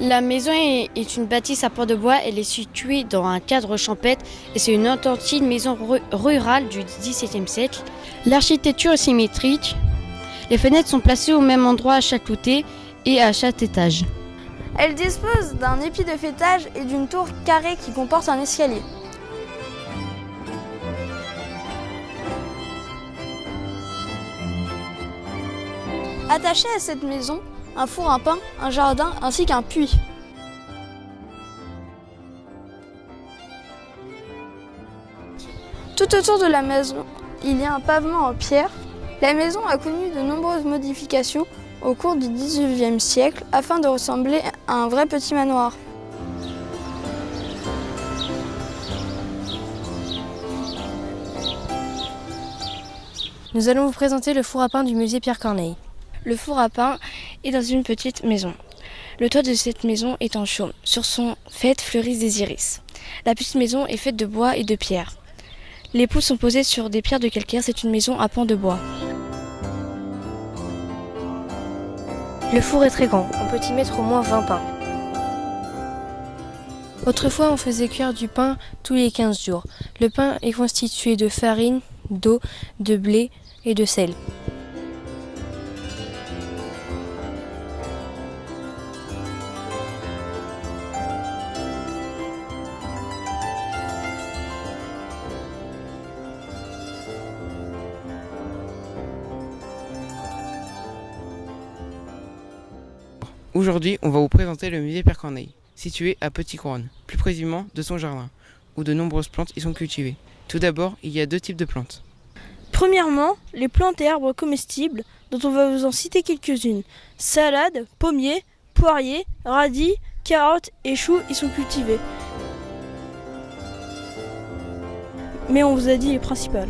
La maison est une bâtisse à pans de bois. Elle est située dans un cadre champêtre et c'est une authentique maison rurale du XVIIe siècle. L'architecture est symétrique. Les fenêtres sont placées au même endroit à chaque côté et à chaque étage. Elle dispose d'un épi de faîtage et d'une tour carrée qui comporte un escalier. Attaché à cette maison, un four à pain, un jardin ainsi qu'un puits. Tout autour de la maison, il y a un pavement en pierre. La maison a connu de nombreuses modifications au cours du XIXe siècle afin de ressembler à un vrai petit manoir. Nous allons vous présenter le four à pain du musée Pierre Corneille. Le four à pain est dans une petite maison. Le toit de cette maison est en chaume. Sur son faîte fleurissent des iris. La petite maison est faite de bois et de pierre. Les poutres sont posées sur des pierres de calcaire. C'est une maison à pans de bois. Le four est très grand. On peut y mettre au moins 20 pains. Autrefois, on faisait cuire du pain tous les 15 jours. Le pain est constitué de farine, d'eau, de blé et de sel. Aujourd'hui, on va vous présenter le musée Pierre Corneille, situé à Petit-Couronne, plus précisément de son jardin, où de nombreuses plantes y sont cultivées. Tout d'abord, il y a 2 types de plantes. Premièrement, les plantes et arbres comestibles, dont on va vous en citer quelques-unes. Salades, pommiers, poiriers, radis, carottes et choux y sont cultivés. Mais on vous a dit les principales.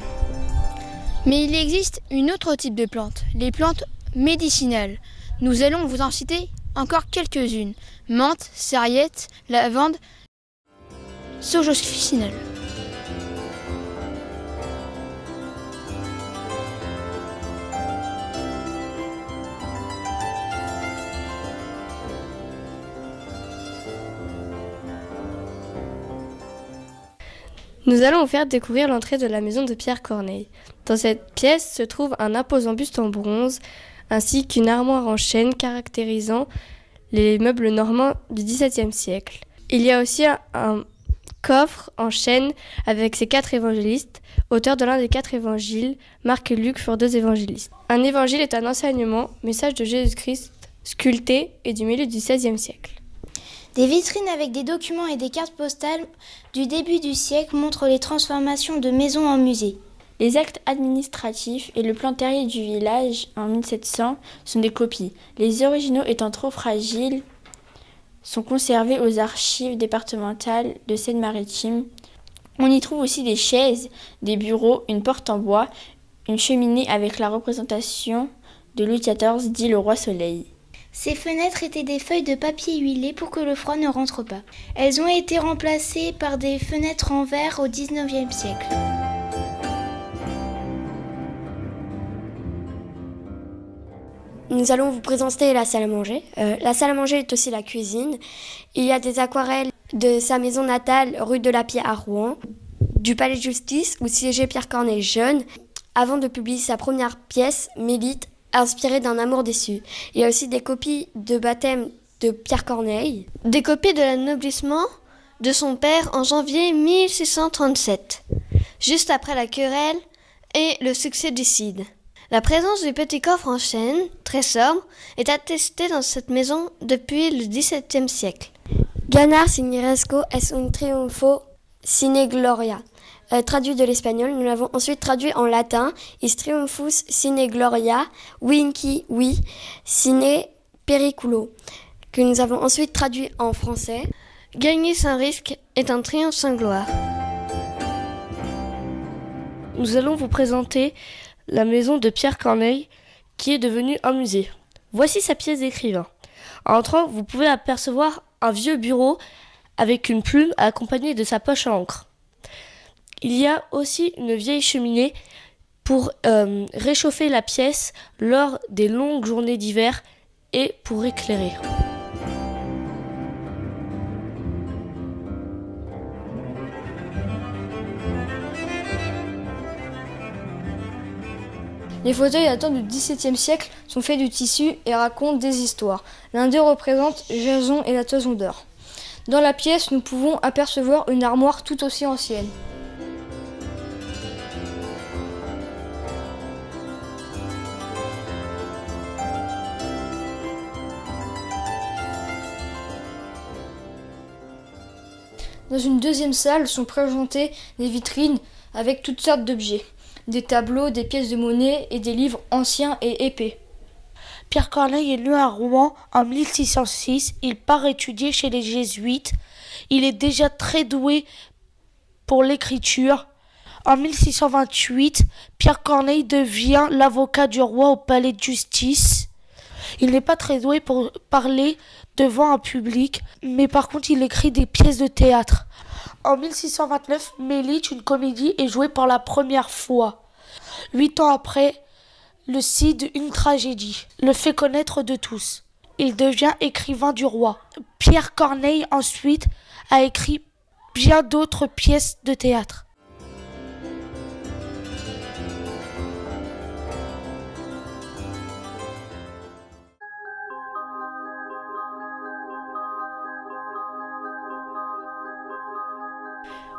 Mais il existe une autre type de plantes, les plantes médicinales. Nous allons vous en citer encore quelques-unes. Menthe, sarriette, lavande, sauge officinale. Nous allons vous faire découvrir l'entrée de la maison de Pierre Corneille. Dans cette pièce se trouve un imposant buste en bronze, ainsi qu'une armoire en chêne caractérisant les meubles normands du XVIIe siècle. Il y a aussi un coffre en chêne avec ses 4 évangélistes. Auteurs de l'un des 4 évangiles, Marc et Luc furent 2 évangélistes. Un évangile est un enseignement, message de Jésus-Christ, sculpté et du milieu du XVIe siècle. Des vitrines avec des documents et des cartes postales du début du siècle montrent les transformations de maisons en musées. Les actes administratifs et le plan terrier du village en 1700 sont des copies. Les originaux étant trop fragiles, sont conservés aux archives départementales de Seine-Maritime. On y trouve aussi des chaises, des bureaux, une porte en bois, une cheminée avec la représentation de Louis XIV, dit le roi Soleil. Ces fenêtres étaient des feuilles de papier huilé pour que le froid ne rentre pas. Elles ont été remplacées par des fenêtres en verre au XIXe siècle. Nous allons vous présenter la salle à manger. La salle à manger est aussi la cuisine. Il y a des aquarelles de sa maison natale, rue de la Paix à Rouen, du palais de justice où siégeait Pierre Corneille jeune, avant de publier sa première pièce, Mélite, inspirée d'un amour déçu. Il y a aussi des copies de baptême de Pierre Corneille, des copies de l'anoblissement de son père en janvier 1637, juste après la querelle et le succès du Cid. La présence du petit coffre en chêne, très sobre, est attestée dans cette maison depuis le XVIIe siècle. Ganar signeresco es un triunfo sine gloria. Traduit de l'espagnol, nous l'avons ensuite traduit en latin, is triumphus sine gloria, vinci vi sine periculo, que nous avons ensuite traduit en français. Gagner sans risque est un triomphe sans gloire. Nous allons vous présenter la maison de Pierre Corneille, qui est devenue un musée. Voici sa pièce d'écrivain. En entrant, vous pouvez apercevoir un vieux bureau avec une plume accompagnée de sa poche à encre. Il y a aussi une vieille cheminée pour réchauffer la pièce lors des longues journées d'hiver et pour éclairer. Les fauteuils datant du XVIIe siècle sont faits du tissu et racontent des histoires. L'un d'eux représente Jason et la toison d'or. Dans la pièce, nous pouvons apercevoir une armoire tout aussi ancienne. Dans une deuxième salle sont présentées des vitrines avec toutes sortes d'objets. Des tableaux, des pièces de monnaie et des livres anciens et épais. Pierre Corneille est né à Rouen en 1606. Il part étudier chez les jésuites. Il est déjà très doué pour l'écriture. En 1628, Pierre Corneille devient l'avocat du roi au palais de justice. Il n'est pas très doué pour parler devant un public, mais par contre il écrit des pièces de théâtre. En 1629, Mélite, une comédie, est jouée pour la première fois. 8 ans après, le Cid, une tragédie, le fait connaître de tous. Il devient écrivain du roi. Pierre Corneille, ensuite, a écrit bien d'autres pièces de théâtre.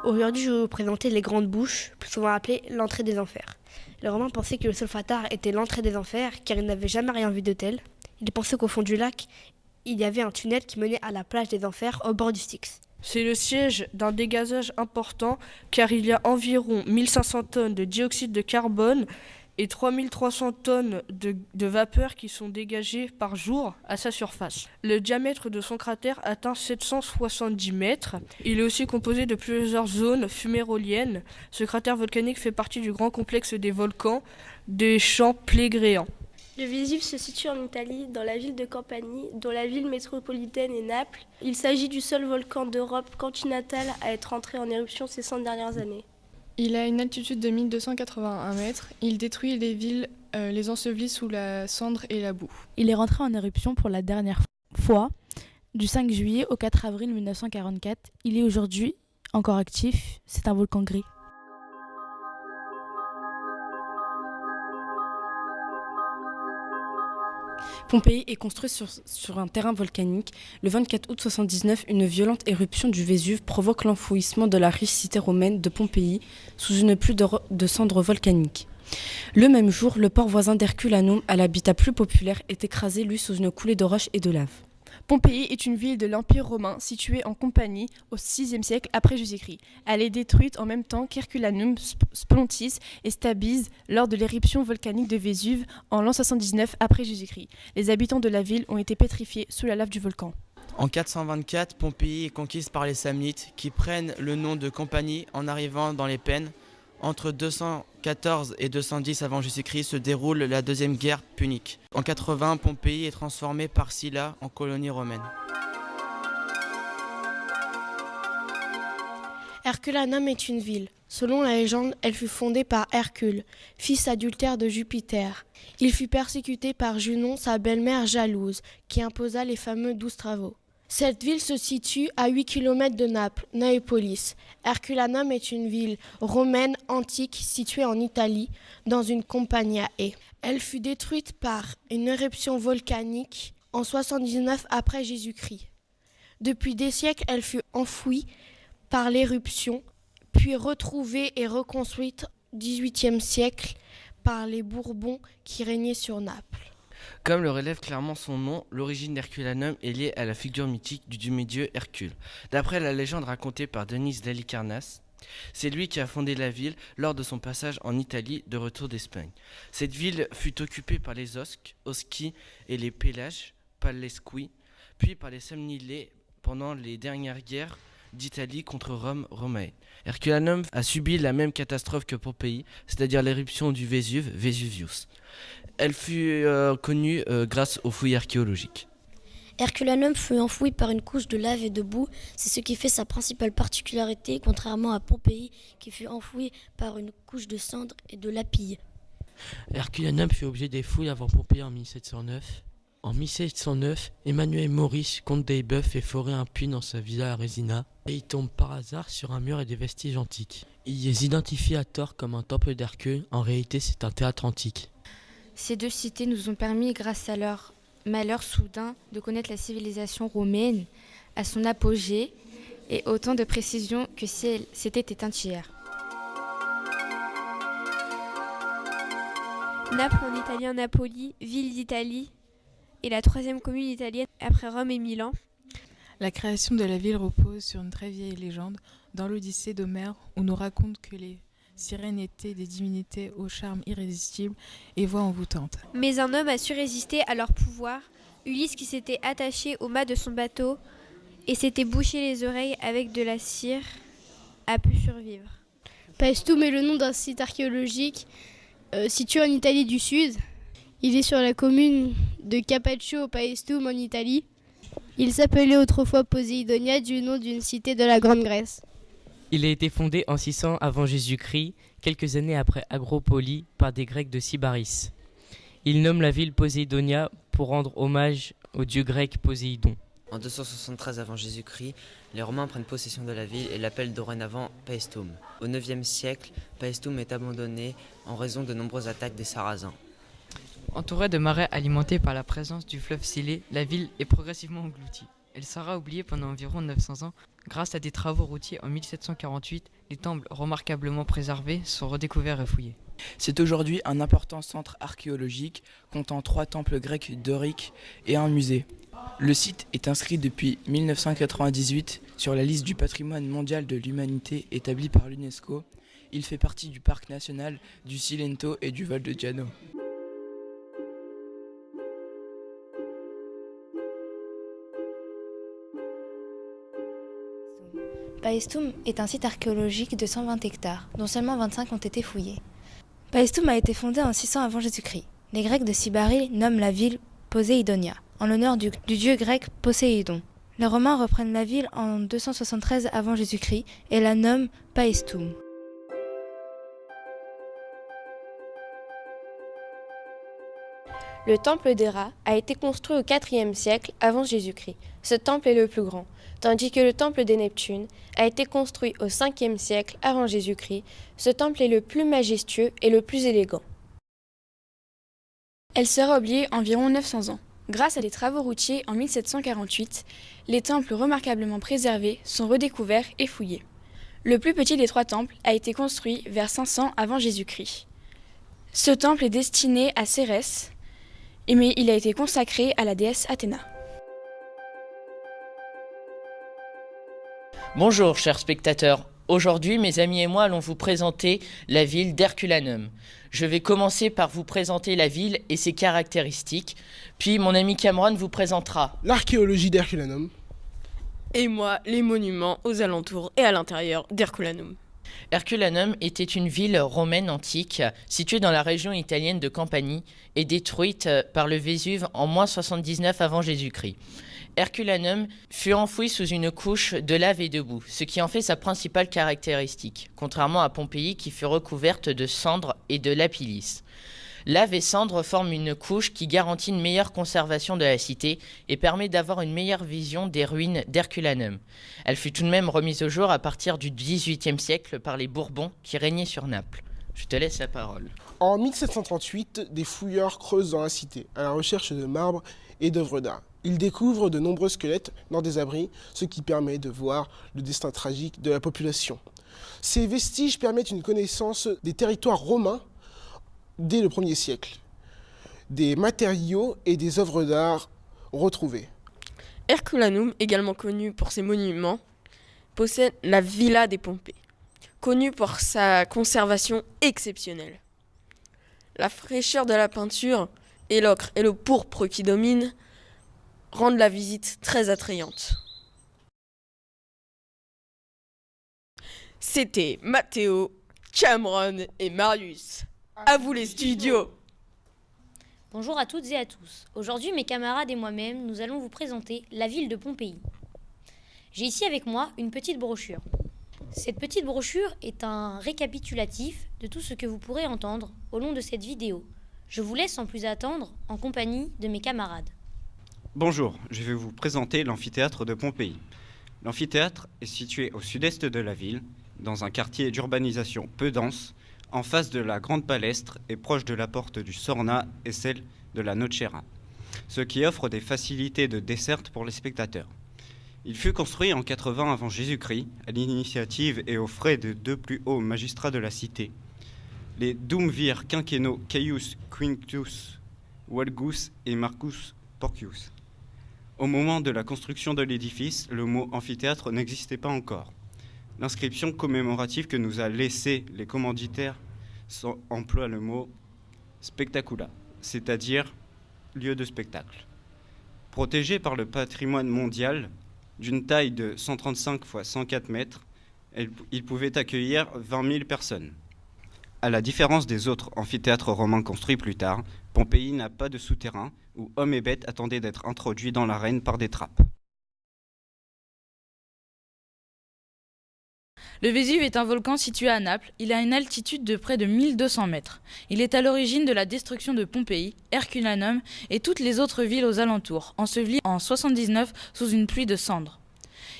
Aujourd'hui, je vais vous présenter Les Grandes Bouches, plus souvent appelées l'entrée des enfers. Les Romains pensaient que le Solfatare était l'entrée des enfers, car ils n'avaient jamais rien vu de tel. Ils pensaient qu'au fond du lac, il y avait un tunnel qui menait à la plage des enfers au bord du Styx. C'est le siège d'un dégazage important, car il y a environ 1500 tonnes de dioxyde de carbone et 3300 tonnes de vapeur qui sont dégagées par jour à sa surface. Le diamètre de son cratère atteint 770 mètres. Il est aussi composé de plusieurs zones fuméroliennes. Ce cratère volcanique fait partie du grand complexe des volcans des champs plégréens. Le Vésuve se situe en Italie, dans la ville de Campanie, dont la ville métropolitaine est Naples. Il s'agit du seul volcan d'Europe continentale à être entré en éruption ces 100 dernières années. Il a une altitude de 1281 mètres. Il détruit les villes, les ensevelit sous la cendre et la boue. Il est rentré en éruption pour la dernière fois, du 5 juillet au 4 avril 1944. Il est aujourd'hui encore actif. C'est un volcan gris. Pompéi est construit sur un terrain volcanique. Le 24 août 79, une violente éruption du Vésuve provoque l'enfouissement de la riche cité romaine de Pompéi sous une pluie de cendres volcaniques. Le même jour, le port voisin d'Herculanum, à l'habitat plus populaire, est écrasé, lui, sous une coulée de roches et de lave. Pompéi est une ville de l'Empire romain située en Campanie au VIe siècle après Jésus-Christ. Elle est détruite en même temps qu'Herculanum, Splontis et Stabise lors de l'éruption volcanique de Vésuve en l'an 79 après Jésus-Christ. Les habitants de la ville ont été pétrifiés sous la lave du volcan. En 424, Pompéi est conquise par les Samnites qui prennent le nom de Campanie en arrivant dans les Pennes. Entre 214 et 210 avant Jésus-Christ se déroule la deuxième guerre punique. En 80, Pompéi est transformée par Sylla en colonie romaine. Herculanum est une ville. Selon la légende, elle fut fondée par Hercule, fils adultère de Jupiter. Il fut persécuté par Junon, sa belle-mère jalouse, qui imposa les fameux 12 travaux. Cette ville se situe à 8 km de Naples, Néapolis. Herculanum est une ville romaine antique située en Italie, dans une campagna. Elle fut détruite par une éruption volcanique en 79 après Jésus-Christ. Depuis des siècles, elle fut enfouie par l'éruption, puis retrouvée et reconstruite au XVIIIe siècle par les Bourbons qui régnaient sur Naples. Comme le relève clairement son nom, l'origine d'Herculanum est liée à la figure mythique du demi-dieu Hercule. D'après la légende racontée par Denys d'Halicarnasse, c'est lui qui a fondé la ville lors de son passage en Italie de retour d'Espagne. Cette ville fut occupée par les Osci et les Pélages, Palesqui, puis par les Samnilais pendant les dernières guerres d'Italie contre Rome romaine. Herculanum a subi la même catastrophe que Pompéi, c'est-à-dire l'éruption du Vésuve, Vesuvius. Elle fut connue grâce aux fouilles archéologiques. Herculanum fut enfoui par une couche de lave et de boue, c'est ce qui fait sa principale particularité, contrairement à Pompéi qui fut enfoui par une couche de cendres et de lapilles. Herculanum fut objet des fouilles avant Pompéi en 1709. En 1709, Emmanuel Maurice, comte d'Elbeuf, fait forer un puits dans sa villa à Résina et il tombe par hasard sur un mur et des vestiges antiques. Il les identifie à tort comme un temple d'Hercule, en réalité c'est un théâtre antique. Ces deux cités nous ont permis, grâce à leur malheur soudain, de connaître la civilisation romaine à son apogée et autant de précision que si elle s'était éteinte hier. Naples en italien Napoli, ville d'Italie, est la troisième commune italienne après Rome et Milan. La création de la ville repose sur une très vieille légende dans l'Odyssée d'Homère, où nous raconte que les sirènes étaient des divinités au charme irrésistible et voix envoûtantes. Mais un homme a su résister à leur pouvoir. Ulysse, qui s'était attaché au mât de son bateau et s'était bouché les oreilles avec de la cire, a pu survivre. Paestum est le nom d'un site archéologique situé en Italie du Sud. Il est sur la commune de Capaccio Paestum en Italie. Il s'appelait autrefois Poséidonia du nom d'une cité de la Grande Grèce. Il a été fondé en 600 avant Jésus-Christ, quelques années après Agropoli, par des Grecs de Sybaris. Il nomme la ville Poséidonia pour rendre hommage au dieu grec Poséidon. En 273 avant Jésus-Christ, les Romains prennent possession de la ville et l'appellent dorénavant Paestum. Au IXe siècle, Paestum est abandonné en raison de nombreuses attaques des Sarrasins. Entourée de marais alimentés par la présence du fleuve Silé, la ville est progressivement engloutie. Elle sera oubliée pendant environ 900 ans. Grâce à des travaux routiers en 1748, les temples remarquablement préservés sont redécouverts et fouillés. C'est aujourd'hui un important centre archéologique comptant 3 temples grecs doriques et un musée. Le site est inscrit depuis 1998 sur la liste du patrimoine mondial de l'humanité établie par l'UNESCO. Il fait partie du parc national du Cilento et du Val de Giano. Paestum est un site archéologique de 120 hectares, dont seulement 25 ont été fouillés. Paestum a été fondé en 600 avant Jésus-Christ. Les Grecs de Sybaris nomment la ville Poséidonia, en l'honneur du dieu grec Poséidon. Les Romains reprennent la ville en 273 avant Jésus-Christ et la nomment Paestum. Le temple d'Héra a été construit au IVe siècle avant Jésus-Christ. Ce temple est le plus grand, tandis que le temple des Neptunes a été construit au Ve siècle avant Jésus-Christ. Ce temple est le plus majestueux et le plus élégant. Elle sera oubliée environ 900 ans. Grâce à des travaux routiers en 1748, les temples remarquablement préservés sont redécouverts et fouillés. Le plus petit des 3 temples a été construit vers 500 avant Jésus-Christ. Ce temple est destiné à Cérès, mais il a été consacré à la déesse Athéna. Bonjour chers spectateurs, aujourd'hui mes amis et moi allons vous présenter la ville d'Herculanum. Je vais commencer par vous présenter la ville et ses caractéristiques, puis mon ami Cameron vous présentera l'archéologie d'Herculanum. Et moi, les monuments aux alentours et à l'intérieur d'Herculanum. Herculanum était une ville romaine antique située dans la région italienne de Campanie et détruite par le Vésuve en moins 79 avant Jésus-Christ. Herculanum fut enfoui sous une couche de lave et de boue, ce qui en fait sa principale caractéristique, contrairement à Pompéi qui fut recouverte de cendres et de lapis-lisse. Lave et cendres forment une couche qui garantit une meilleure conservation de la cité et permet d'avoir une meilleure vision des ruines d'Herculanum. Elle fut tout de même remise au jour à partir du XVIIIe siècle par les Bourbons qui régnaient sur Naples. Je te laisse la parole. En 1738, des fouilleurs creusent dans la cité à la recherche de marbre et d'œuvres d'art. Ils découvrent de nombreux squelettes dans des abris, ce qui permet de voir le destin tragique de la population. Ces vestiges permettent une connaissance des territoires romains dès le 1er siècle, des matériaux et des œuvres d'art retrouvées. Herculanum, également connu pour ses monuments, possède la Villa des Pompées, connue pour sa conservation exceptionnelle. La fraîcheur de la peinture et l'ocre et le pourpre qui dominent rendent la visite très attrayante. C'était Mathéo, Cameron et Marius. À vous les studios! Bonjour à toutes et à tous. Aujourd'hui, mes camarades et moi-même, nous allons vous présenter la ville de Pompéi. J'ai ici avec moi une petite brochure. Cette petite brochure est un récapitulatif de tout ce que vous pourrez entendre au long de cette vidéo. Je vous laisse sans plus attendre en compagnie de mes camarades. Bonjour, je vais vous présenter l'amphithéâtre de Pompéi. L'amphithéâtre est situé au sud-est de la ville, dans un quartier d'urbanisation peu dense, en face de la Grande Palestre et proche de la porte du Sorna et celle de la Nocera, ce qui offre des facilités de desserte pour les spectateurs. Il fut construit en 80 avant Jésus-Christ, à l'initiative et aux frais de deux plus hauts magistrats de la cité, les Dumvir Quinquenno Caius Quintus Valgus et Marcus Porcius. Au moment de la construction de l'édifice, le mot amphithéâtre n'existait pas encore. L'inscription commémorative que nous a laissée les commanditaires emploie le mot spectacula, c'est-à-dire lieu de spectacle. Protégé par le patrimoine mondial, d'une taille de 135 x 104 mètres, il pouvait accueillir 20 000 personnes. À la différence des autres amphithéâtres romains construits plus tard, Pompéi n'a pas de souterrain où hommes et bêtes attendaient d'être introduits dans l'arène par des trappes. Le Vésuve est un volcan situé à Naples. Il a une altitude de près de 1200 mètres. Il est à l'origine de la destruction de Pompéi, Herculanum et toutes les autres villes aux alentours, enseveli en 79 sous une pluie de cendres.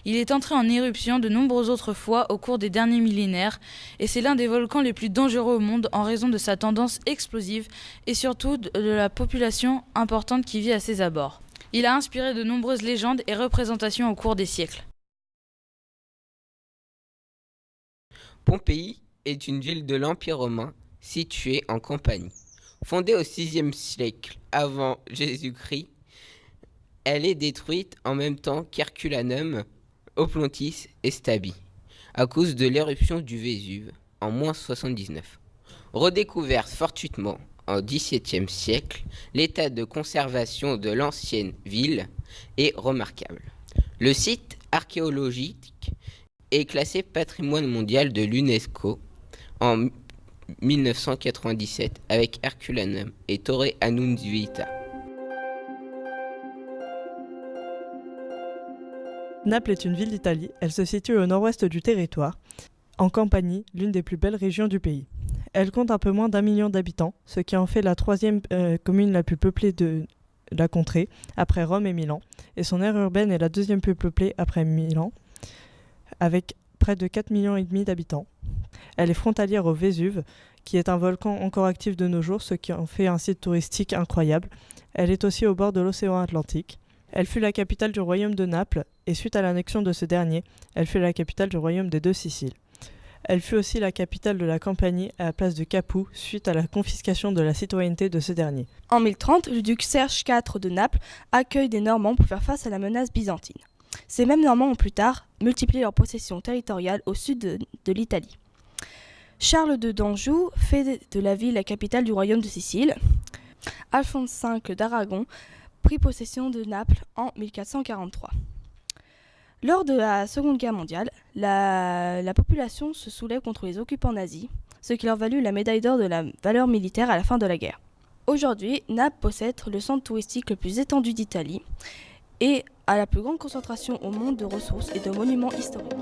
Il est entré en éruption de nombreuses autres fois au cours des derniers millénaires et c'est l'un des volcans les plus dangereux au monde en raison de sa tendance explosive et surtout de la population importante qui vit à ses abords. Il a inspiré de nombreuses légendes et représentations au cours des siècles. Pompéi est une ville de l'Empire romain située en Campanie. Fondée au VIe siècle avant Jésus-Christ, elle est détruite en même temps qu'Herculanum, Oplontis et Stabi, à cause de l'éruption du Vésuve en -79. Redécouverte fortuitement au XVIIe siècle, l'état de conservation de l'ancienne ville est remarquable. Le site archéologique est classé patrimoine mondial de l'UNESCO en 1997 avec Herculanum et Torre Annunziata. Naples est une ville d'Italie. Elle se situe au nord-ouest du territoire, en Campanie, l'une des plus belles régions du pays. Elle compte un peu moins d'1 million d'habitants, ce qui en fait la troisième commune la plus peuplée de la contrée, après Rome et Milan, et son aire urbaine est la deuxième plus peuplée après Milan, avec près de 4,5 millions d'habitants. Elle est frontalière au Vésuve, qui est un volcan encore actif de nos jours, ce qui en fait un site touristique incroyable. Elle est aussi au bord de l'océan Atlantique. Elle fut la capitale du royaume de Naples, et suite à l'annexion de ce dernier, elle fut la capitale du royaume des deux Siciles. Elle fut aussi la capitale de la Campanie à la place de Capoue, suite à la confiscation de la citoyenneté de ce dernier. En 1030, le duc Serge IV de Naples accueille des Normands pour faire face à la menace byzantine. Ces mêmes Normands ont plus tard multiplié leurs possessions territoriales au sud de l'Italie. Charles II d'Anjou fait de la ville la capitale du royaume de Sicile. Alphonse V d'Aragon prit possession de Naples en 1443. Lors de la Seconde Guerre mondiale, la population se soulève contre les occupants nazis, ce qui leur valut la médaille d'or de la valeur militaire à la fin de la guerre. Aujourd'hui, Naples possède le centre touristique le plus étendu d'Italie et a la plus grande concentration au monde de ressources et de monuments historiques.